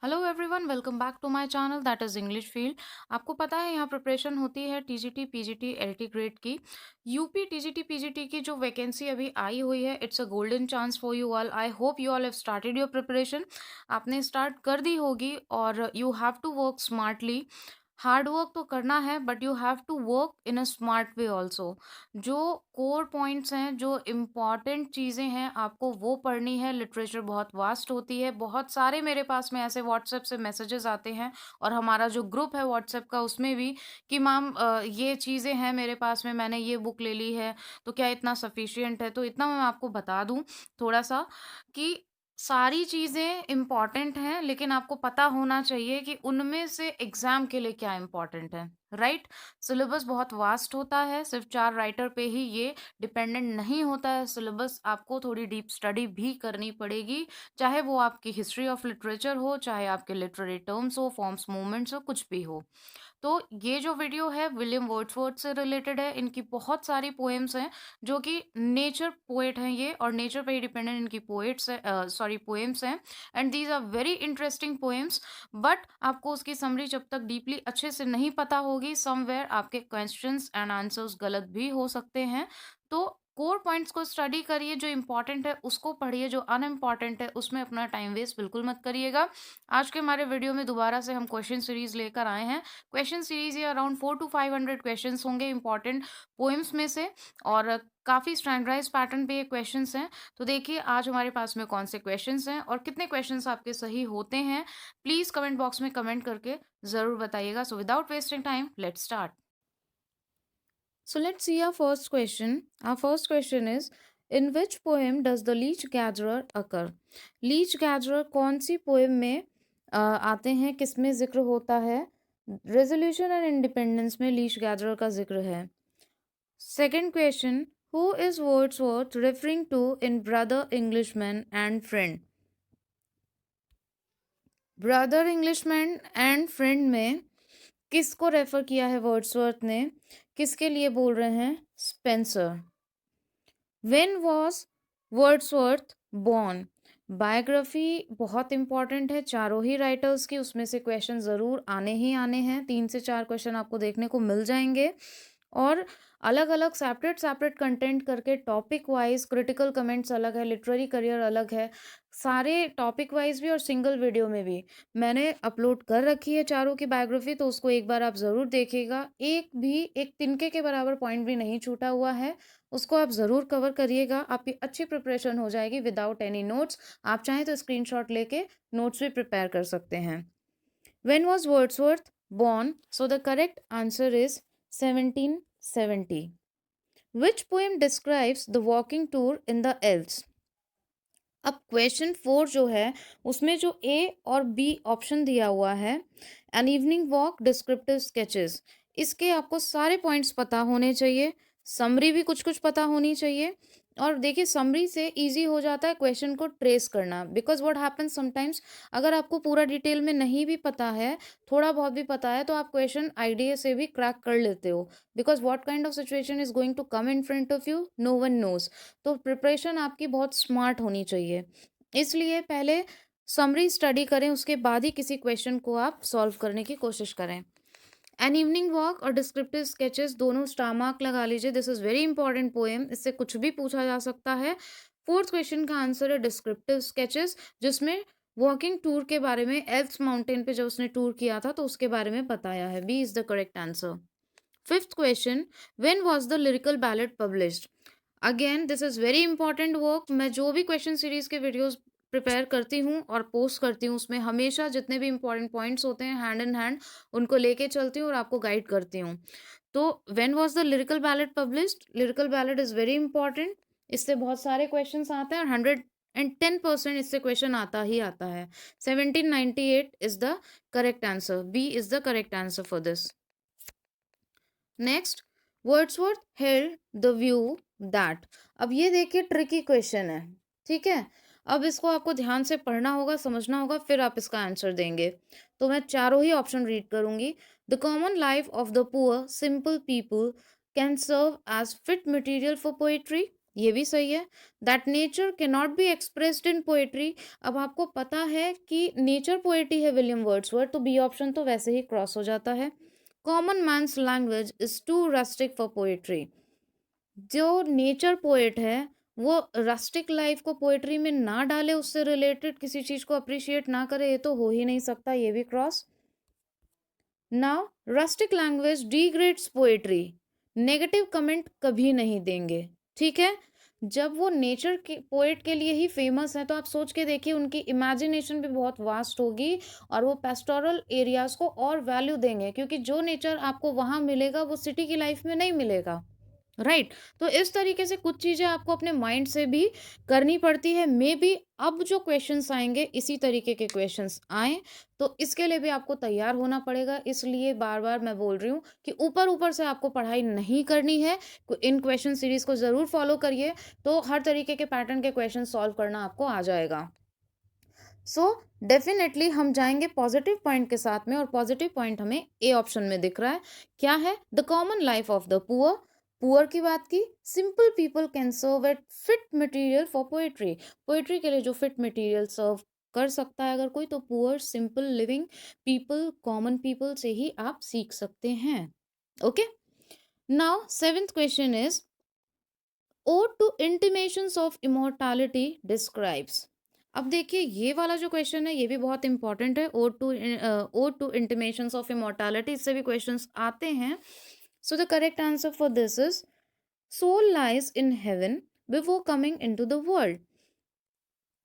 Hello everyone, welcome back to my channel that is English field. आपको पता है यहाँ प्रिपरेशन होती है टीजीटी, पीजीटी, एलटी ग्रेड की। यूपी टीजीटी, पीजीटी की जो वैकेंसी अभी आई हुई है, it's a golden chance for you all. I hope you all have started your preparation. आपने स्टार्ट कर दी होगी और you have to work smartly. Hard work तो करना है but you have to work in a smart way also. जो core points हैं, जो इम्पॉर्टेंट चीज़ें हैं, आपको वो पढ़नी है। लिटरेचर बहुत वास्ट होती है। बहुत सारे मेरे पास में ऐसे व्हाट्सएप से मैसेजेस आते हैं और हमारा जो ग्रुप है व्हाट्सएप का उसमें भी कि मैम ये चीज़ें हैं मेरे पास में, मैंने ये बुक ले ली है, तो क्या इतना सफिशिएंट है? तो इतना मैं आपको बता दूँ थोड़ा सा कि सारी चीज़ें इम्पॉर्टेंट हैं, लेकिन आपको पता होना चाहिए कि उनमें से एग्ज़ाम के लिए क्या इम्पॉर्टेंट है, राइट? सिलेबस बहुत वास्ट होता है, सिर्फ़ 4 राइटर पे ही ये डिपेंडेंट नहीं होता है सिलेबस। आपको थोड़ी डीप स्टडी भी करनी पड़ेगी, चाहे वो आपकी हिस्ट्री ऑफ लिटरेचर हो, चाहे आपके लिटरेरी टर्म्स हो, फॉर्म्स, मूवमेंट्स हो, कुछ भी हो। तो ये जो वीडियो है विलियम वर्ड्सवर्थ से रिलेटेड है। इनकी बहुत सारी पोएम्स हैं जो कि नेचर पोएट हैं ये, और नेचर पे ही डिपेंडेंट इनकी पोएट्स है, सॉरी पोएम्स हैं। And these are very interesting poems. But आपको उसकी समरी जब तक डीपली अच्छे से नहीं पता होगी, समवेयर आपके क्वेश्चंस एंड आंसर्स गलत भी हो सकते हैं। तो कोर पॉइंट्स को स्टडी करिए, जो इम्पोर्टेंट है उसको पढ़िए, जो अनइम्पॉर्टेंट है उसमें अपना टाइम वेस्ट बिल्कुल मत करिएगा। आज के हमारे वीडियो में दोबारा से हम क्वेश्चन सीरीज लेकर आए हैं। क्वेश्चन सीरीज ये अराउंड 400 to 500 क्वेश्चंस होंगे इंपॉर्टेंट पोएम्स में से, और काफ़ी स्टैंडर्डाइज पैटर्न पे ये क्वेश्चंस हैं। तो देखिए आज हमारे पास में कौन से क्वेश्चंस हैं और कितने क्वेश्चंस आपके सही होते हैं। प्लीज़ कमेंट बॉक्स में कमेंट करके ज़रूर बताइएगा। So without wasting time, let's start. So let's see our first question. Our first question is, in which poem does the leech gatherer occur? Leech gatherer कौन सी पोएम में आते हैं, किसमें जिक्र होता है? रेजोल्यूशन एंड इंडिपेंडेंस में लीच गैदरर का जिक्र है। Second question, who is Wordsworth referring to in brother Englishman and friend? Brother Englishman and friend में किसको रेफर किया है वर्ड्सवर्थ ने? किसके लिए बोल रहे हैं? Spencer. When was Wordsworth born? Biography बहुत इंपॉर्टेंट है चारों ही राइटर्स की, उसमें से क्वेश्चन ज़रूर आने ही आने हैं। 3 से 4 क्वेश्चन आपको देखने को मिल जाएंगे। और अलग अलग सेपरेट सेपरेट कंटेंट करके टॉपिक वाइज क्रिटिकल कमेंट्स अलग है, लिटरेरी करियर अलग है। सारे टॉपिक वाइज भी और सिंगल वीडियो में भी मैंने अपलोड कर रखी है चारों की बायोग्राफी, तो उसको एक बार आप ज़रूर देखिएगा। एक भी एक तिनके के बराबर पॉइंट भी नहीं छूटा हुआ है, उसको आप ज़रूर कवर करिएगा। आपकी अच्छी प्रिपरेशन हो जाएगी विदाउट एनी नोट्स। आप चाहें तो स्क्रीनशॉट लेके नोट्स भी प्रिपेयर कर सकते हैं। When was Wordsworth born? So the correct answer is 1770. Which poem describes the walking tour in the Alps? अब क्वेश्चन 4 जो है उसमें जो ए और बी ऑप्शन दिया हुआ है, an evening walk, descriptive sketches, इसके आपको सारे पॉइंट्स पता होने चाहिए। समरी भी कुछ कुछ पता होनी चाहिए। और देखिए समरी से इजी हो जाता है क्वेश्चन को ट्रेस करना, बिकॉज व्हाट हैपन्स समटाइम्स, अगर आपको पूरा डिटेल में नहीं भी पता है, थोड़ा बहुत भी पता है, तो आप क्वेश्चन आइडिया से भी क्रैक कर लेते हो। Because what kind of situation is going to come in front of you, no one knows. तो प्रिपरेशन आपकी बहुत स्मार्ट होनी चाहिए। इसलिए पहले समरी स्टडी करें, उसके बाद ही किसी क्वेश्चन को आप सॉल्व करने की कोशिश करें। एन इवनिंग वॉक और डिस्क्रिप्टिव स्केचेस दोनों स्टार मार्क लगा लीजिए। This is very important poem, इससे कुछ भी पूछा जा सकता है। फोर्थ क्वेश्चन का आंसर है डिस्क्रिप्टिव स्केचेस, जिसमें वॉकिंग टूर के बारे में, एल्प्स माउंटेन पे जब उसने टूर किया था तो उसके बारे में बताया है। B is the correct answer. Fifth question, when was the lyrical ballet published? Again this is very important work. मैं जो भी क्वेश्चन सीरीज के वीडियोस प्रिपेयर करती हूँ और पोस्ट करती हूँ, उसमें हमेशा जितने भी इंपॉर्टेंट पॉइंट्स होते हैं हैंड इन हैंड उनको लेके चलती हूँ और आपको गाइड करती हूँ। तो when was the lyrical ballet published? Lyrical ballot is very important, इससे बहुत सारे क्वेश्चन आते हैं और 110% इससे क्वेश्चन आता ही आता है। 1798 is the correct answer. B is the correct answer for this. Next, Wordsworth held the view that. अब ये देखिए ट्रिकी क्वेश्चन है, ठीक है? अब इसको आपको ध्यान से पढ़ना होगा, समझना होगा, फिर आप इसका आंसर देंगे। तो मैं चारों ही ऑप्शन रीड करूंगी। The common life of the poor simple people can serve as fit material for poetry. ये भी सही है। That nature can not be expressed in poetry. अब आपको पता है कि नेचर पोएट्री है विलियम वर्ड्सवर्थ, तो बी ऑप्शन तो वैसे ही क्रॉस हो जाता है। Common man's language is too rustic for poetry. जो नेचर पोएट है वो रस्टिक लाइफ को पोएट्री में ना डाले, उससे रिलेटेड किसी चीज को अप्रिशिएट ना करे, ये तो हो ही नहीं सकता, ये भी cross. Now rustic language degrades poetry. Negative comment कभी नहीं देंगे, ठीक है। जब वो नेचर के पोएट के लिए ही फेमस है तो आप सोच के देखिए उनकी इमेजिनेशन भी बहुत वास्ट होगी और वो पेस्टोरल एरियाज को और वैल्यू देंगे, क्योंकि जो नेचर आपको वहां मिलेगा वो सिटी की लाइफ में नहीं मिलेगा, राइट। तो इस तरीके से कुछ चीजें आपको अपने माइंड से भी करनी पड़ती है। मे बी अब जो क्वेश्चंस आएंगे इसी तरीके के क्वेश्चंस आए, तो इसके लिए भी आपको तैयार होना पड़ेगा। इसलिए बार बार मैं बोल रही हूँ कि ऊपर ऊपर से आपको पढ़ाई नहीं करनी है, इन क्वेश्चन सीरीज को जरूर फॉलो करिए, तो हर तरीके के पैटर्न के क्वेश्चन सॉल्व करना आपको आ जाएगा। सो डेफिनेटली हम जाएंगे पॉजिटिव पॉइंट के साथ में, और पॉजिटिव पॉइंट हमें ए ऑप्शन में दिख रहा है। क्या है? The common life of the poor. Poor की बात की, simple people can serve at fit material for poetry. Poetry के लिए जो फिट मटेरियल सर्व कर सकता है अगर कोई, तो poor simple living people, common people से ही आप सीख सकते हैं। Okay, now seventh question is Ode to Intimations of Immortality describes। अब देखिए ये वाला जो क्वेश्चन है ये भी बहुत इंपॉर्टेंट है। Ode to intimations of immortality, इससे भी क्वेश्चंस आते हैं। So the correct answer for this is soul lies in heaven before coming into the world.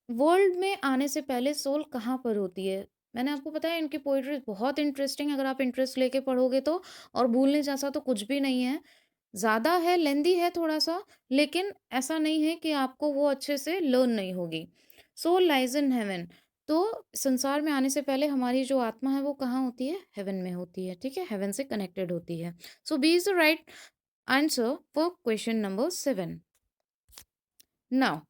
World में आने से पहले सोल कहाँ पर होती है? मैंने आपको बताया इनकी पोइट्री बहुत इंटरेस्टिंग है, अगर आप इंटरेस्ट लेके पढ़ोगे तो। और भूलने जैसा तो कुछ भी नहीं है, ज़्यादा है, लेंदी है थोड़ा सा, लेकिन ऐसा नहीं है कि आपको वो अच्छे से लर्न नहीं होगी। सोल लाइज इन हेवन, तो संसार में आने से पहले हमारी जो आत्मा है वो कहाँ होती है? हेवन में होती है, ठीक है, हेवन से कनेक्टेड होती है। So b is the right answer for question number 7। Now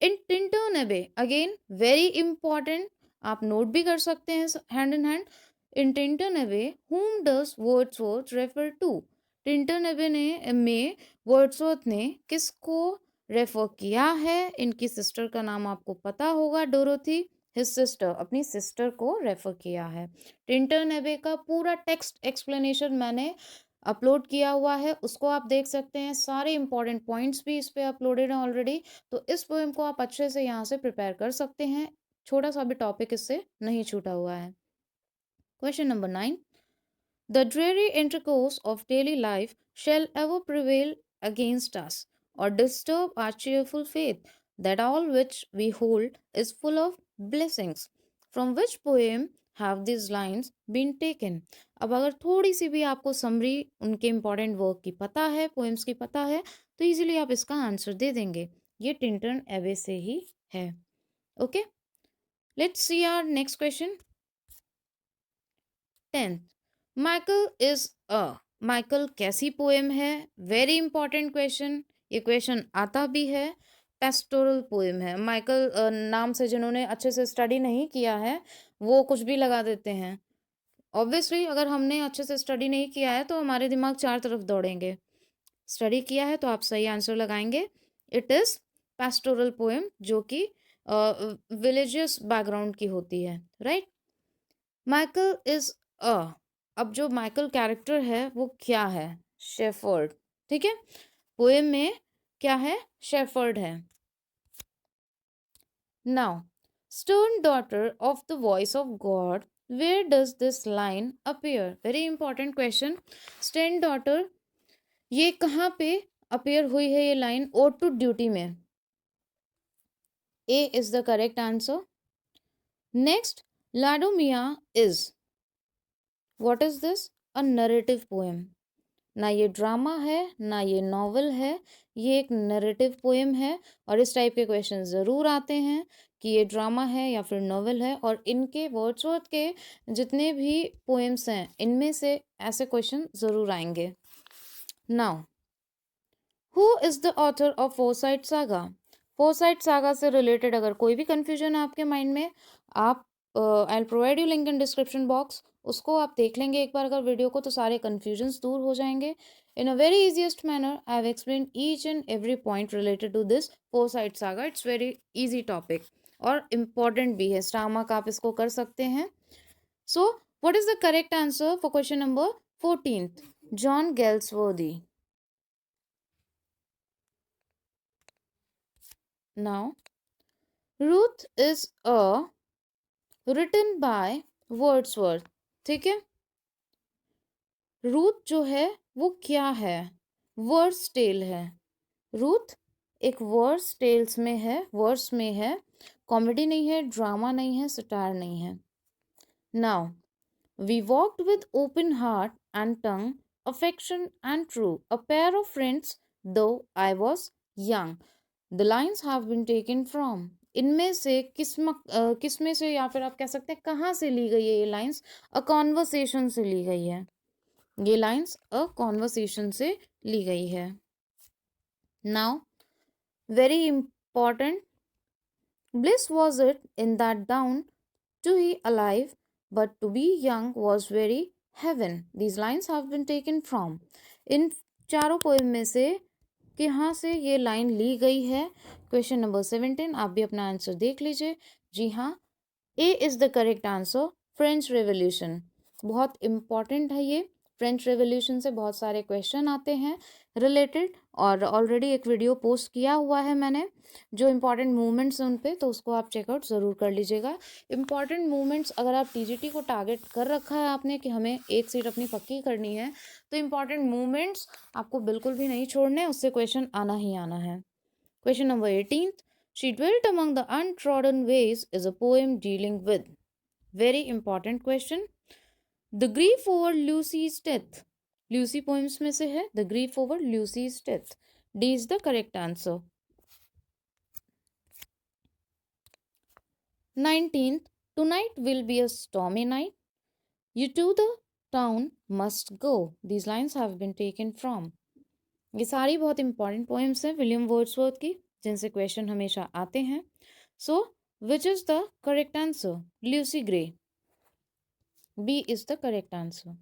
in Tintern Abbey, again very important, आप नोट भी कर सकते हैं hand in hand. In Tintern Abbey whom does Wordsworth refer to? Tintern Abbey ने में Wordsworth ने किसको refer किया है? इनकी सिस्टर का नाम आपको पता होगा, डोरोथी। हिज सिस्टर, अपनी सिस्टर को रेफर किया है। टिंटन अबे का पूरा टेक्स्ट एक्सप्लेनेशन मैंने अपलोड किया हुआ है, उसको आप देख सकते हैं। सारे इंपॉर्टेंट पॉइंट्स भी इस पे अपलोडेड हैं ऑलरेडी, तो इस पोएम को आप अच्छे से यहाँ से प्रिपेयर कर सकते हैं। छोटा सा भी टॉपिक इससे नहीं छूटा हुआ है। Question number 9, the dreary intercourse of daily life shall ever prevail against us or disturb our cheerful faith that all which we hold is full of blessings. From which poem have these lines been taken? अब अगर थोड़ी सी भी आपको summary उनके important work की पता है, poems की पता है, तो इजीली आप इसका आंसर दे देंगे। ये टिंटन एवे से ही है। Okay, let's see our next question. 10th, Michael is a. Michael कैसी पोएम है? वेरी इंपॉर्टेंट क्वेश्चन, ये क्वेश्चन आता भी है। पेस्टोरल पोएम है। माइकल नाम से जिन्होंने अच्छे से स्टडी नहीं किया है वो कुछ भी लगा देते हैं। ऑब्वियसली अगर हमने अच्छे से स्टडी नहीं किया है तो हमारे दिमाग चार तरफ दौड़ेंगे। स्टडी किया है तो आप सही आंसर लगाएंगे। इट इज पेस्टोरल पोएम, जो कि विलेजियस बैकग्राउंड की होती है, राइट। माइकल इज अ, अब जो माइकल कैरेक्टर है वो क्या है? शेफर्ड, ठीक है। पोएम में क्या है? शेफर्ड है। Now stern daughter of the voice of God, where does this line appear? Very important question. Stern daughter, ये कहाँ पे अपीयर हुई है ये लाइन? ओड टू ड्यूटी में। A is the correct answer. Next, Laodamia is, what is this? A narrative poem. ना ये drama है ना ये नॉवल है, ये एक नरेटिव पोएम है। और इस टाइप के क्वेश्चन ज़रूर आते हैं कि ये ड्रामा है या फिर नॉवल है, और इनके वर्ड्सवर्थ के जितने भी पोएम्स हैं इनमें से ऐसे क्वेश्चन ज़रूर आएंगे। Now who is the author of foresight saga? Foresight saga से रिलेटेड अगर कोई भी कंफ्यूजन है आपके माइंड में, आप I will provide you link in description box, उसको आप देख लेंगे एक बार अगर वीडियो को, तो सारे कन्फ्यूजन्स दूर हो जाएंगे. In a very easiest manner I have explain each and every point related to this Forsyte Saga. It's very easy topic और इम्पॉर्टेंट भी है. स्टार मार्क आप इसको कर सकते हैं. So what is the correct answer for question number 14th? John Galsworthy. Now Ruth is a written by Wordsworth. ठीक है, रूथ जो है वो क्या है? वर्स टेल है. रूथ एक वर्स टेल्स में है, वर्स में है. कॉमेडी नहीं है, ड्रामा नहीं है, सटायर नहीं है. Now we walked with open heart and tongue, affection and true, a pair of friends though I was young. The lines have been taken from. इनमें से किस में से, या फिर आप कह सकते हैं कहाँ से ली गई है ये लाइन्स? अ कॉन्वर्सेशन से ली गई है. ये लाइन्स अ कॉन्वर्सेशन से ली गई है. Now very important. Bliss was it in that down to be alive, but to be young was very heaven. These lines have been taken from. इन चारों poem में से कहाँ से ये लाइन ली गई है? Question number 17. आप भी अपना आंसर देख लीजिए. जी हाँ, a is the correct answer. French Revolution. बहुत इंपॉर्टेंट है ये. फ्रेंच रेवोल्यूशन से बहुत सारे क्वेश्चन आते हैं रिलेटेड, और ऑलरेडी एक वीडियो पोस्ट किया हुआ है मैंने जो इंपॉर्टेंट मूवमेंट्स हैं उन पे, तो उसको आप चेकआउट ज़रूर कर लीजिएगा. इंपॉर्टेंट मूवमेंट्स, अगर आप टीजीटी को टारगेट कर रखा है आपने कि हमें एक सीट अपनी पक्की करनी है, तो इंपॉर्टेंट मूवमेंट्स आपको बिल्कुल भी नहीं छोड़ने, उससे क्वेश्चन आना ही आना है. Question number 18. She dwelt among the untrodden ways is a poem dealing with. Very important question. The grief over Lucy's death. Lucy poems में से है. The grief over Lucy's death. D is the correct answer. 19th. Tonight will be a stormy night. You to the town must go. These lines have been taken from. ये सारी बहुत important poems हैं William Wordsworth की, जिनसे question हमेशा आते हैं. So which is the correct answer? Lucy Gray. B is the correct answer.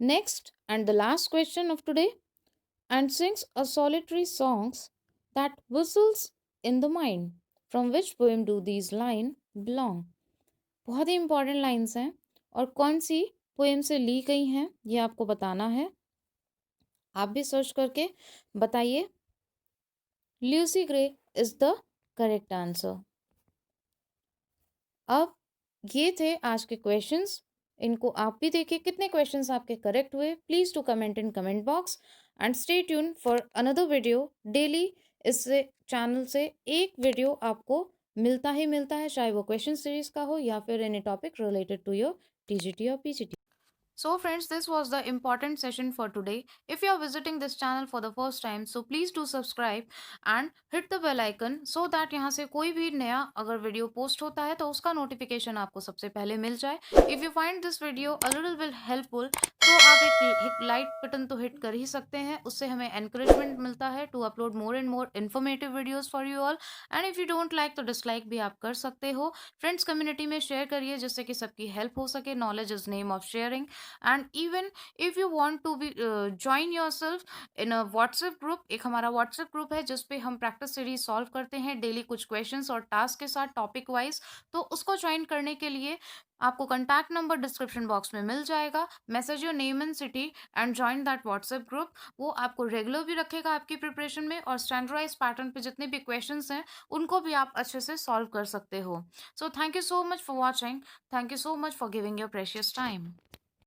Next and the last question of today. And sings a solitary songs that whistles in the mind. From which poem do these line belong? बहुत ही important lines हैं, और कौन सी poem से ली गई हैं ये आपको बताना है. आप भी सर्च करके बताइए. Lucy grey is the correct answer. अब ये थे आज के क्वेश्चंस. इनको आप भी देखिए कितने क्वेश्चंस आपके करेक्ट हुए. Please to comment in comment box and stay tune for another video. Daily इससे चैनल से एक वीडियो आपको मिलता ही मिलता है, चाहे वो क्वेश्चन सीरीज का हो या फिर any topic related to your TGT और PGT. So friends, this was the important session for today. If you are visiting this channel for the first time, so please do subscribe and hit the bell icon so that यहाँ से कोई भी नया अगर video post होता है तो उसका नोटिफिकेशन आपको सबसे पहले मिल जाए. If you find this video a little bit helpful, तो आप एक लाइक बटन तो हिट कर ही सकते हैं. उससे हमें encouragement मिलता है to upload more and more informative videos for you all. And if you don't like तो डिसलाइक भी आप कर सकते हो. फ्रेंड्स कम्युनिटी में शेयर करिए जिससे कि सबकी हेल्प हो सके. Knowledge is name of sharing. And even if you want to be join yourself in a WhatsApp group, एक हमारा WhatsApp ग्रुप है जिस पे हम प्रैक्टिस सीरीज सॉल्व करते हैं डेली कुछ क्वेश्चंस और टास्क के साथ टॉपिक वाइज. तो उसको ज्वाइन करने के लिए आपको कंटैक्ट नंबर डिस्क्रिप्शन बॉक्स में मिल जाएगा. Message your name and city and join that WhatsApp group. वो आपको रेगुलर भी रखेगा आपकी प्रिपरेशन में, और स्टैंडर्डाइज पैटर्न पे जितने भी क्वेश्चंस हैं उनको भी आप अच्छे से सॉल्व कर सकते हो. So thank you so much for watching. Thank you so much for giving your precious time.